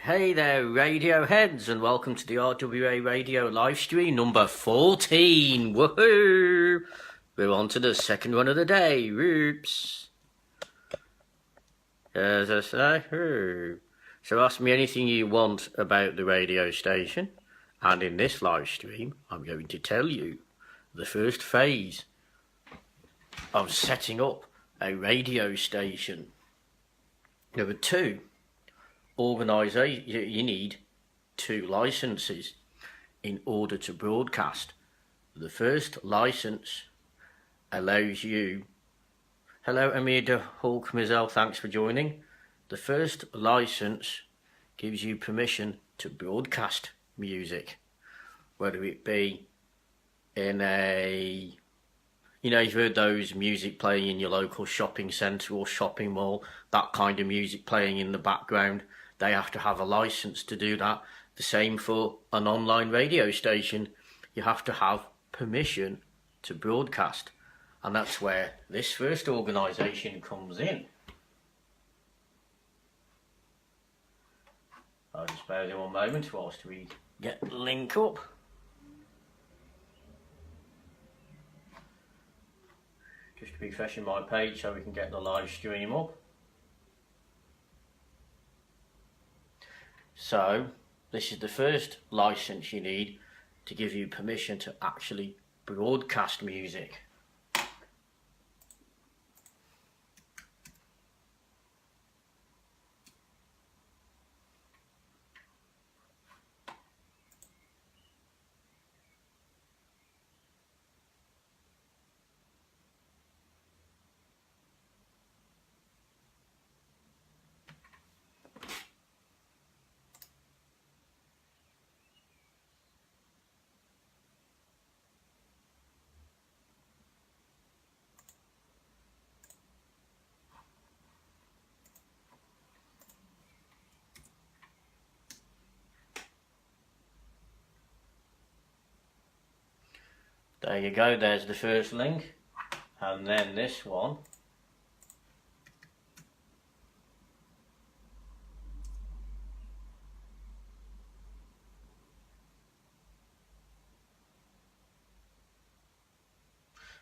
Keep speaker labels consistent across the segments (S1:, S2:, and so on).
S1: Hey there, radio heads, and welcome to the RWA Radio Livestream number 14. Woohoo! We're on to the second one of the day. Whoops. As I say, so ask me anything you want about the radio station, and in this live stream, I'm going to tell you the first phase of setting up a radio station. Number 2. You need 2 licenses in order to broadcast. The first license allows you... Hello, Amir de Hulk Mizel, thanks for joining. The first license gives you permission to broadcast music, whether it be in a... You know, you've heard those music playing in your local shopping centre or shopping mall, that kind of music playing in the background. They have to have a license to do that. The same for an online radio station. You have to have permission to broadcast. And that's where this first organisation comes in. I'll just bear with you one moment whilst we get the link up. Just refreshing my page so we can get the live stream up. So, this is the first license you need to give you permission to actually broadcast music. There you go, there's the first link, and then this one.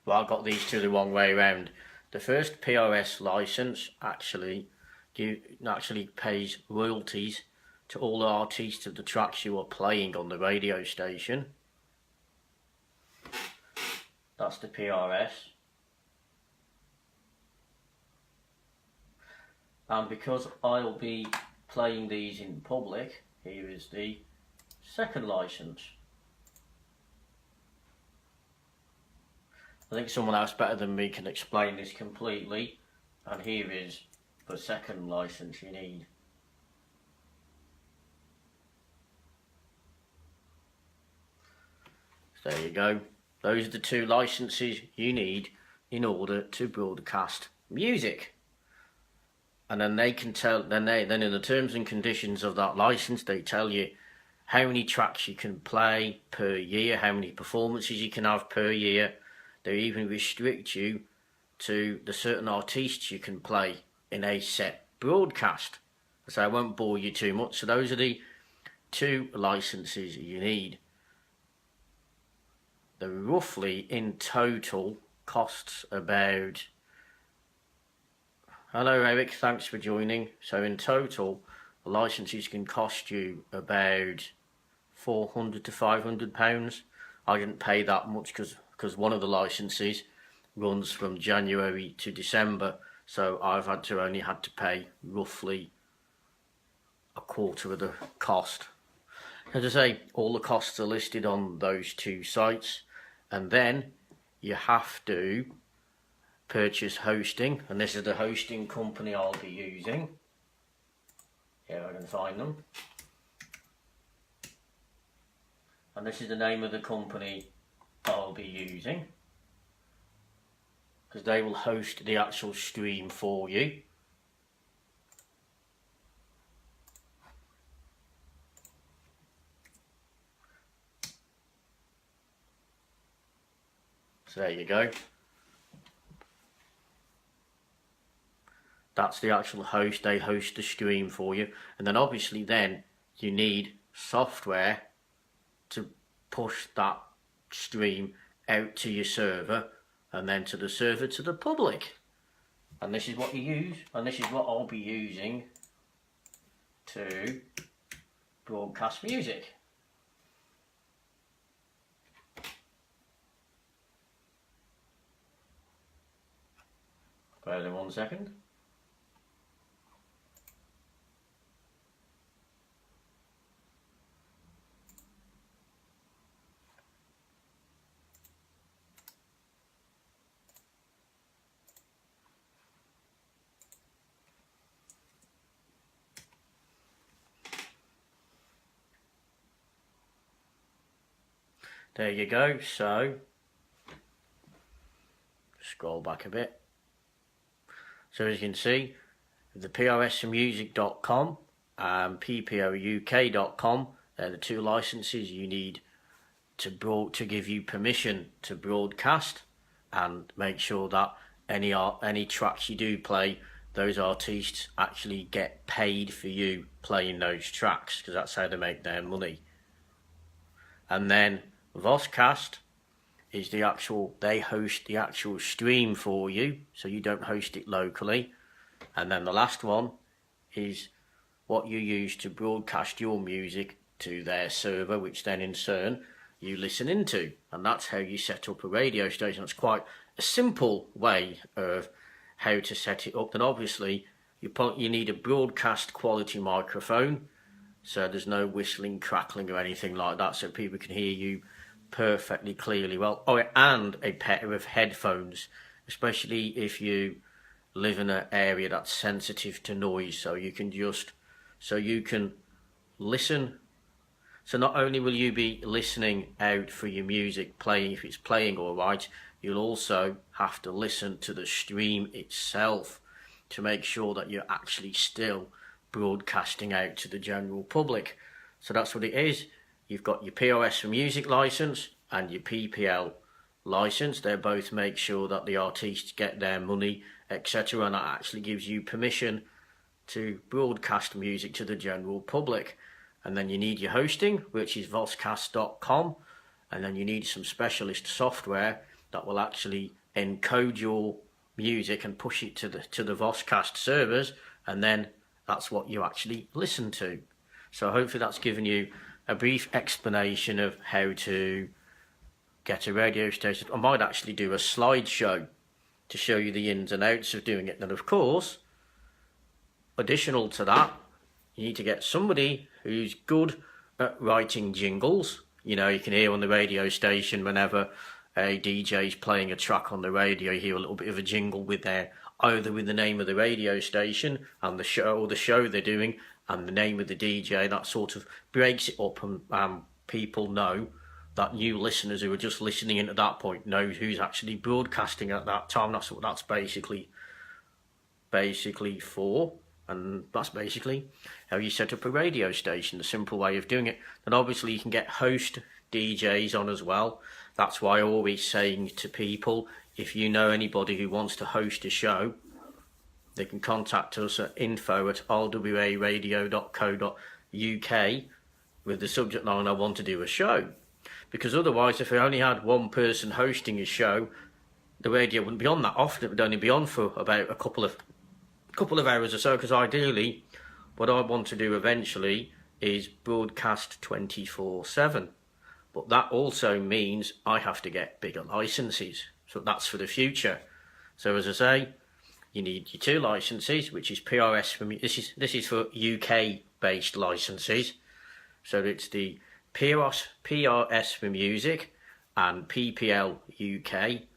S1: Well, I got these two the wrong way around. The first PRS license actually pays royalties to all the artists of the tracks you are playing on the radio station. That's the PRS. And because I'll be playing these in public, here is the second license. I think someone else better than me can explain this completely. And here is the second license you need. So there you go. Those are the 2 licenses you need in order to broadcast music. And then they can tell, then in the terms and conditions of that license, they tell you how many tracks you can play per year, how many performances you can have per year. They even restrict you to the certain artists you can play in a set broadcast. So I won't bore you too much. So those are the 2 licenses you need. The roughly in total costs about... Hello Eric, thanks for joining. So in total, the licenses can cost you about £400 to £500. I didn't pay that much because one of the licenses runs from January to December, so I've only had to pay roughly a quarter of the cost. As I say, all the costs are listed on those 2 sites. And then you have to purchase hosting, and this is the hosting company I'll be using. Here I can find them. And this is the name of the company I'll be using, because they will host the actual stream for you. So there you go. That's the actual host. They host the stream for you. And then obviously then you need software to push that stream out to your server and then to the server to the public. And this is what you use, and this is what I'll be using to broadcast music. Wait 1 second. There you go. So scroll back a bit. So as you can see, the prsmusic.com and ppouk.com, they're the two licenses you need to give you permission to broadcast, and make sure that any tracks you do play, those artists actually get paid for you playing those tracks, because that's how they make their money. And then Vozcast is they host the actual stream for you, so you don't host it locally. And then the last one is what you use to broadcast your music to their server, which then in turn you listen into. And that's how you set up a radio station. It's quite a simple way of how to set it up. And obviously you need a broadcast quality microphone, so there's no whistling, crackling or anything like that, so people can hear you perfectly clearly well. Oh, and a pair of headphones, especially if you live in an area that's sensitive to noise, so you can listen. So not only will you be listening out for your music playing, if it's playing all right, you'll also have to listen to the stream itself to make sure that you're actually still broadcasting out to the general public. So that's what it is. You've got your PRS for music license and your PPL license. They both make sure that the artists get their money, etc. And that actually gives you permission to broadcast music to the general public. And then you need your hosting, which is vozcast.com. And then you need some specialist software that will actually encode your music and push it to the Vozcast servers. And then that's what you actually listen to. So hopefully that's given you a brief explanation of how to get a radio station. I might actually do a slideshow to show you the ins and outs of doing it. And of course, additional to that, you need to get somebody who's good at writing jingles. You know, you can hear on the radio station whenever a DJ is playing a track on the radio, you hear a little bit of a jingle with either with the name of the radio station and the show they're doing, and the name of the DJ. That sort of breaks it up, and people know that new listeners who are just listening in at that point know who's actually broadcasting at that time. That's what that's basically for, and that's basically how you set up a radio station, the simple way of doing it. And obviously you can get host DJs on as well. That's why I'm always saying to people, if you know anybody who wants to host a show, they can contact us at info@rwaradio.co.uk with the subject line, I want to do a show. Because otherwise, if we only had one person hosting a show, the radio wouldn't be on that often. It would only be on for about a couple of hours or so, because ideally what I want to do eventually is broadcast 24/7. But that also means I have to get bigger licenses. So that's for the future. So as I say, you need your two licenses, which is PRS for this is for UK based licenses. So it's the PRS for music and PPL UK.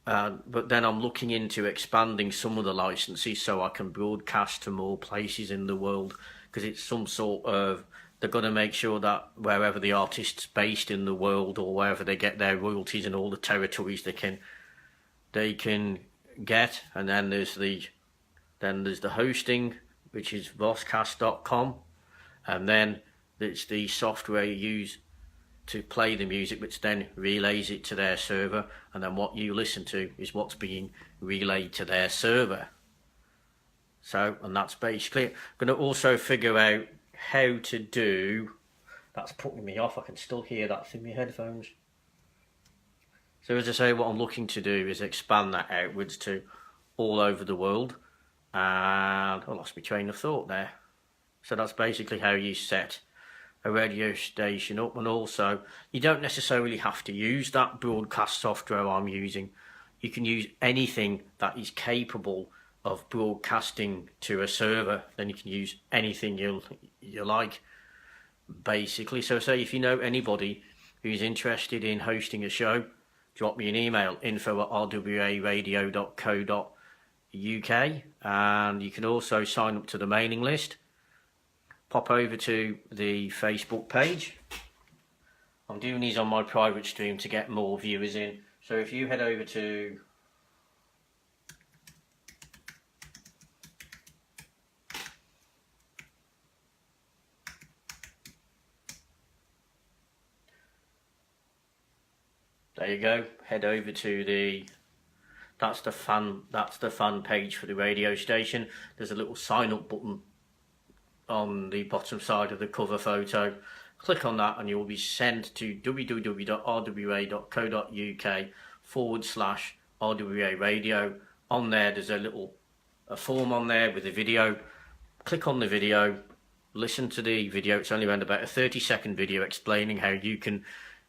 S1: But then I'm looking into expanding some of the licenses so I can broadcast to more places in the world, because it's some sort of, they've got to make sure that wherever the artist's based in the world, or wherever they get their royalties in all the territories they can get. And then there's the hosting, which is vozcast.com, and then it's the software you use to play the music, which then relays it to their server, and then what you listen to is what's being relayed to their server. So, and that's basically it. I'm going to also figure out how to do. That's putting me off. I can still hear that through my headphones. So as I say, what I'm looking to do is expand that outwards to all over the world. And I lost my train of thought there. So that's basically how you set a radio station up. And also, you don't necessarily have to use that broadcast software I'm using. You can use anything that is capable of broadcasting to a server. Then you can use anything you like, basically. So say if you know anybody who's interested in hosting a show, drop me an email, info@rwaradio.co.uk, and you can also sign up to the mailing list. Pop over to the Facebook page. I'm doing these on my private stream to get more viewers in. So if you head over to there you go, head over to the that's the fan page for the radio station. There's a little sign up button on the bottom side of the cover photo. Click on that and you'll be sent to www.rwa.co.uk/RWA Radio. On there there's a form on there with a video. Click on the video, listen to the video. It's only around about a 30-second video explaining how you can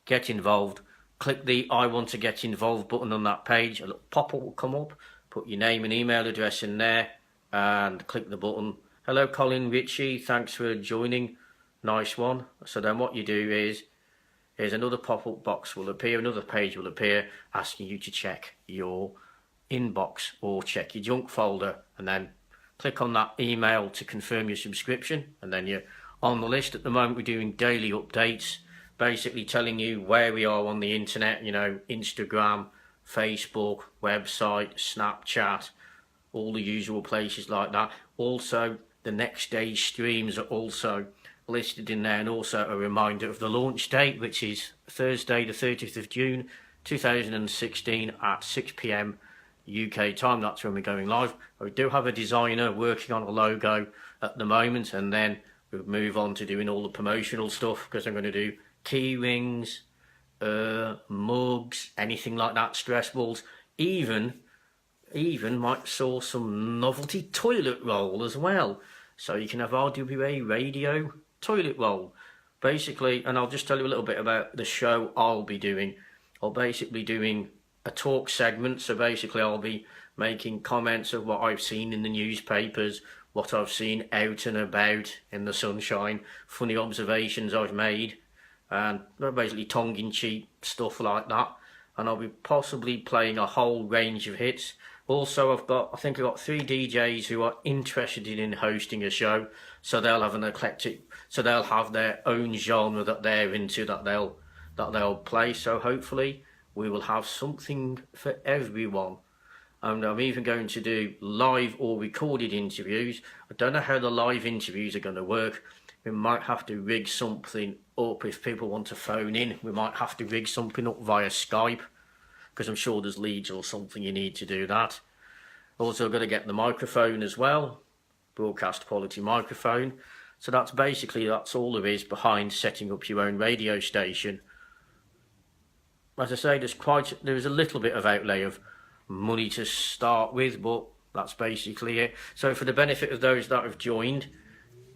S1: get involved. Click the I want to get involved button on that page. A little pop-up will come up. Put your name and email address in there and click the button. Hello Colin Ritchie, thanks for joining. Nice one. So then what you do is another pop-up box will appear, another page will appear asking you to check your inbox or check your junk folder, and then click on that email to confirm your subscription, and then you're on the list. At the moment we're doing daily updates, basically telling you where we are on the internet, you know, Instagram, Facebook, website, Snapchat, all the usual places like that. Also, the next day's streams are also listed in there, and also a reminder of the launch date, which is Thursday the 30th of June 2016 at 6 p.m. UK time. That's when we're going live. We do have a designer working on a logo at the moment, and then we'll move on to doing all the promotional stuff, because I'm going to do key rings, mugs, anything like that, stress balls, even might source some novelty toilet roll as well. So you can have RWA Radio toilet roll, basically. And I'll just tell you a little bit about the show I'll be doing. I'll basically doing a talk segment. So basically I'll be making comments of what I've seen in the newspapers, what I've seen out and about in the sunshine, funny observations I've made, and basically tongue-in-cheek stuff like that. And I'll be possibly playing a whole range of hits. Also, I think I've got 3 DJs who are interested in hosting a show, so they'll have an eclectic, so they'll have their own genre that they're into, that they'll play. So hopefully we will have something for everyone. And I'm even going to do live or recorded interviews. I don't know how the live interviews are going to work. We might have to rig something up if people want to phone in. We might have to rig something up via Skype, because I'm sure there's leads or something you need to do that. Also got to get the microphone as well, broadcast quality microphone. So that's all there is behind setting up your own radio station. As I say, there's a little bit of outlay of money to start with, but that's basically it. So for the benefit of those that have joined,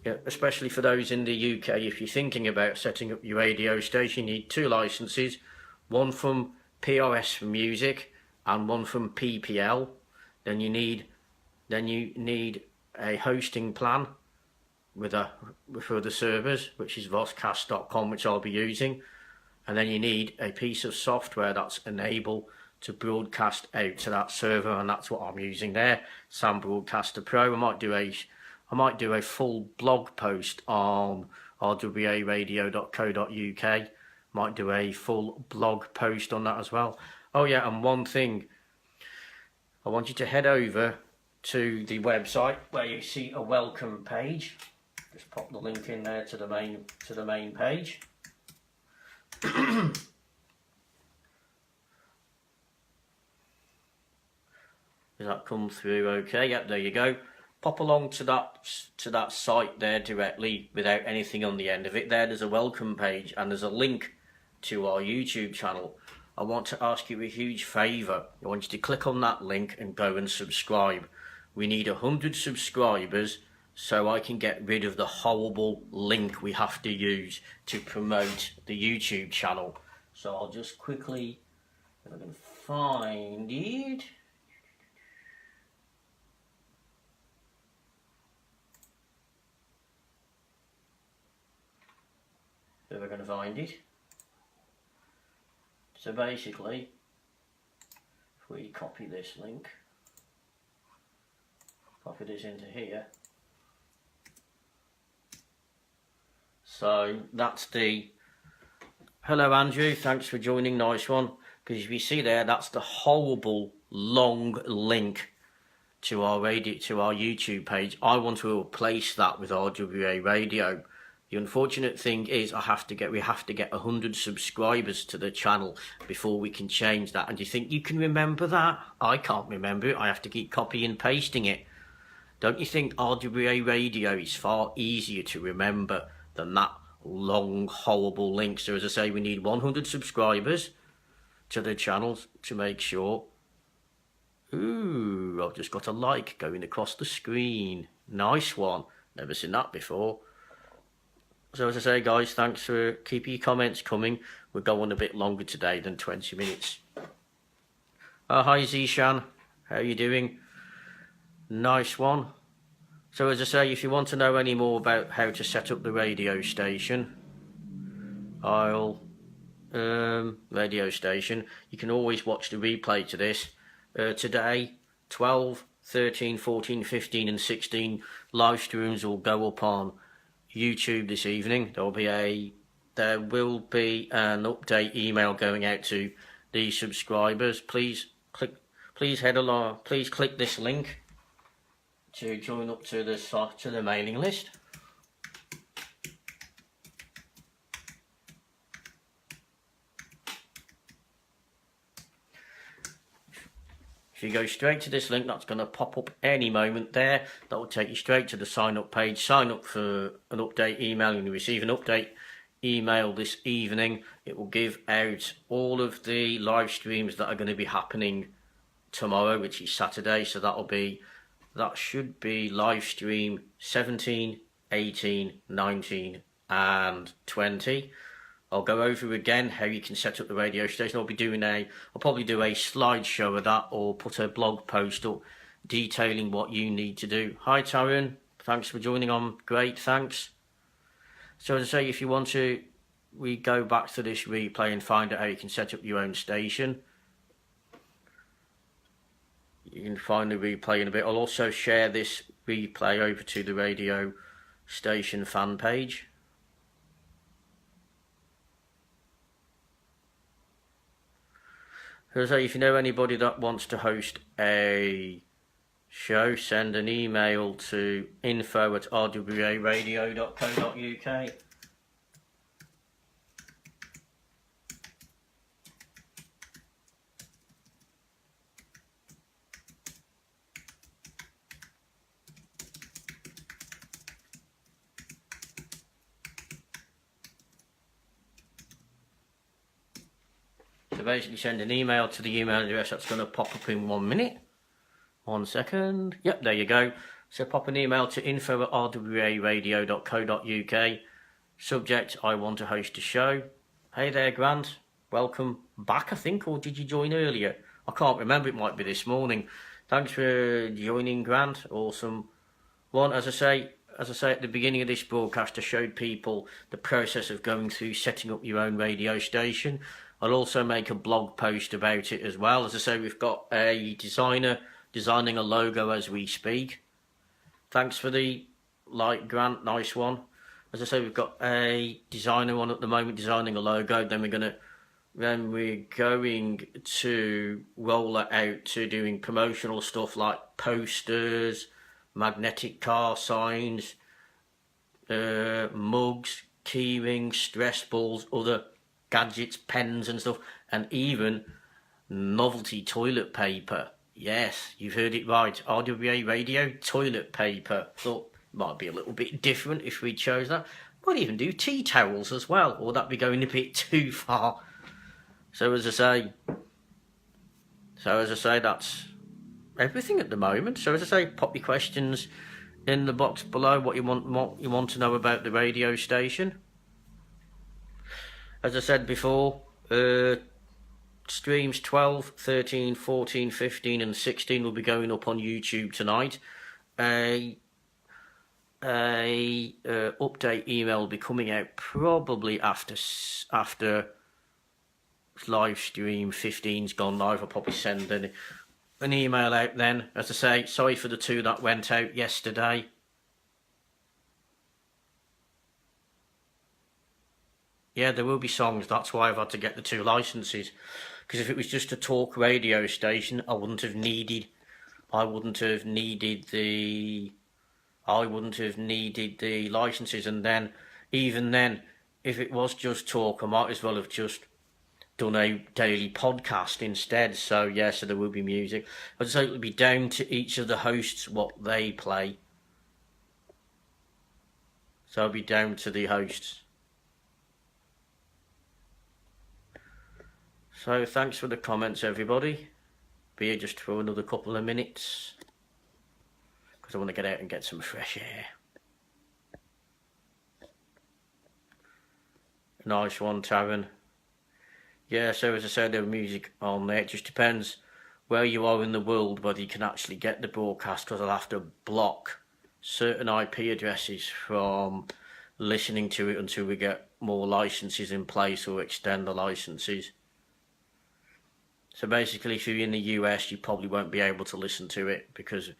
S1: especially for those in the UK, if you're thinking about setting up your radio station, you need 2 licenses, one from PRS for music and one from PPL. Then you need a hosting plan for the servers, which is voscast.com, which I'll be using. And then you need a piece of software that's enabled to broadcast out to that server, and that's what I'm using there, Sam Broadcaster Pro. I might do a full blog post on rwaradio.co.uk. Might do a full blog post on that as well. Oh yeah, and one thing, I want you to head over to the website where you see a welcome page. Just pop the link in there to the main page. Does that come through okay? Yep, there you go. pop along to that site there directly without anything on the end of it. There's a welcome page and there's a link to our YouTube channel. I want to ask you a huge favour. I want you to click on that link and go and subscribe. We need 100 subscribers so I can get rid of the horrible link we have to use to promote the YouTube channel. So I'll just quickly, if I can find it. If we're going to find it. So basically, if we copy this link, copy this into here. So that's the, hello Andrew, thanks for joining, nice one. Because if you see there, that's the horrible long link to our YouTube page. I want to replace that with RWA Radio. The unfortunate thing is we have to get 100 subscribers to the channel before we can change that. And do you think you can remember that? I can't remember it. I have to keep copying and pasting it. Don't you think RWA Radio is far easier to remember than that long, horrible link? So as I say, we need 100 subscribers to the channel to make sure. Ooh, I've just got a like going across the screen. Nice one. Never seen that before. So as I say, guys, thanks for keeping your comments coming. We'll go on a bit longer today than 20 minutes. Hi Zishan, how are you doing? Nice one. So as I say, if you want to know any more about how to set up the radio station, radio station, you can always watch the replay to this. Today, 12, 13, 14, 15 and 16 live streams will go up on YouTube this evening. There will be an update email going out to the subscribers. Please head along. Please click this link to join up to the mailing list. If you go straight to this link, that's going to pop up any moment there. That will take you straight to the sign up page. Sign up for an update email and you receive an update email this evening. It will give out all of the live streams that are going to be happening tomorrow, which is Saturday. So that should be live stream 17, 18, 19 and 20. I'll go over again how you can set up the radio station. I'll probably do a slideshow of that or put a blog post up detailing what you need to do. Hi Taryn, thanks for joining on. Great, thanks. So as I say, if you want to, we go back to this replay and find out how you can set up your own station. You can find the replay in a bit. I'll also share this replay over to the radio station fan page. So if you know anybody that wants to host a show, send an email to info@rwaradio.co.uk. So basically send an email to the email address that's going to pop up in 1 minute. 1 second. Yep, there you go. So pop an email to info@rwaradio.co.uk. Subject, I want to host a show. Hey there, Grant. Welcome back, I think, or did you join earlier? I can't remember, it might be this morning. Thanks for joining, Grant. Awesome one. As I say at the beginning of this broadcast, I showed people the process of going through setting up your own radio station. I'll also make a blog post about it as well. As I say, we've got a designer designing a logo as we speak. Thanks for the like, Grant, nice one. As I say, we've got a designer on at the moment designing a logo. Then we're going to roll it out to doing promotional stuff like posters, magnetic car signs, mugs, key rings, stress balls, other gadgets, pens and stuff, and even novelty toilet paper. Yes, you've heard it right. RWA Radio toilet paper. Thought might be a little bit different if we chose that. Might even do tea towels as well, or that'd be going a bit too far. So as I say, that's everything at the moment. So as I say, pop your questions in the box below. What you want to know about the radio station. As I said before, streams 12, 13, 14, 15 and 16 will be going up on YouTube tonight. A update email will be coming out probably after live stream 15's gone live. I'll probably send an email out then. As I say, sorry for the 2 that went out yesterday. Yeah, there will be songs. That's why I've had to get the 2 licenses. Because if it was just a talk radio station, I wouldn't have needed the licenses. And then, even then, if it was just talk, I might as well have just done a daily podcast instead. So yeah, so there will be music. I'd say it'll be down to each of the hosts what they play. So it'll be down to the hosts. So thanks for the comments, everybody. Be here just for another couple of minutes, because I want to get out and get some fresh air. Nice one, Taryn. Yeah, so as I said, there's music on there. It just depends where you are in the world, whether you can actually get the broadcast, because I'll have to block certain IP addresses from listening to it until we get more licenses in place or extend the licenses. So basically, if you're in the US, you probably won't be able to listen to it, because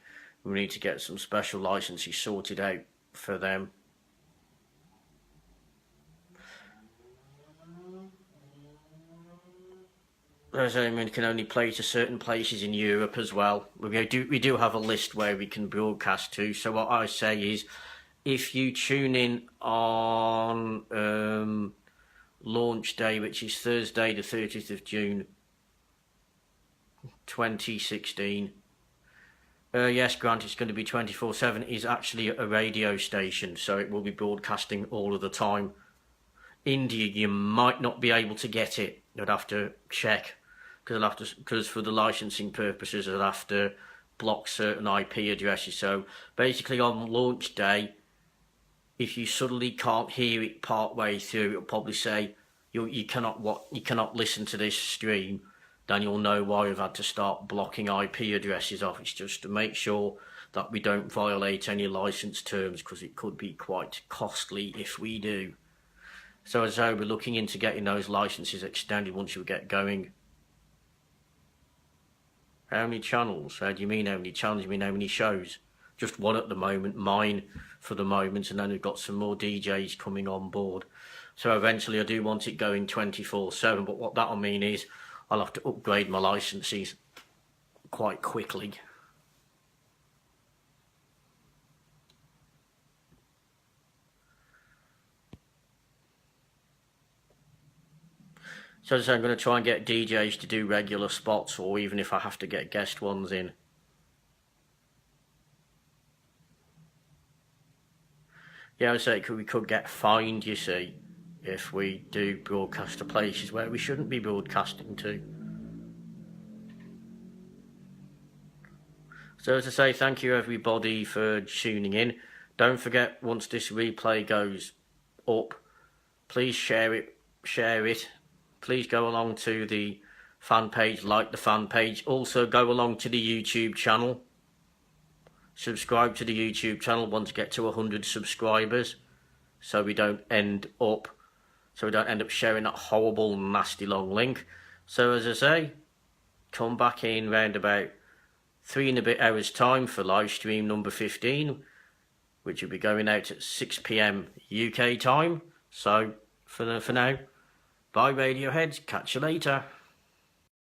S1: we need to get some special licenses sorted out for them. As I mean, can only play to certain places in Europe as well. We do have a list where we can broadcast to. So what I say is, if you tune in on launch day, which is Thursday the 30th of June 2016, yes, Grant, it's going to be 24/7. It's actually a radio station, so it will be broadcasting all of the time. India, you might not be able to get it. You'd have to check, because for the licensing purposes, I'd have to block certain IP addresses. So basically, on launch day, if you suddenly can't hear it part way through, it'll probably say you cannot listen to this stream. Then you'll know why we've had to start blocking IP addresses off. It's just to make sure that we don't violate any license terms, because it could be quite costly if we do. So as I say, we're looking into getting those licenses extended once we get going. How many channels? How do you mean how many channels? You mean how many shows? Just one at the moment, mine for the moment, and then we've got some more DJs coming on board. So eventually I do want it going 24/7, but what that'll mean is I'll have to upgrade my licenses quite quickly. So as I say, I'm going to try and get DJs to do regular spots, or even if I have to get guest ones in. Yeah, I say we could get fined, you see, if we do broadcast to places where we shouldn't be broadcasting to. So as I say, thank you everybody for tuning in. Don't forget, once this replay goes up, please share it. Please go along to the fan page, like the fan page. Also go along to the YouTube channel. Subscribe to the YouTube channel once we get to 100 subscribers, so we don't end up sharing that horrible, nasty long link. So as I say, come back in round about 3 and a bit hours time for live stream number 15, which will be going out at 6 PM UK time. So for now, bye Radioheads, catch you later.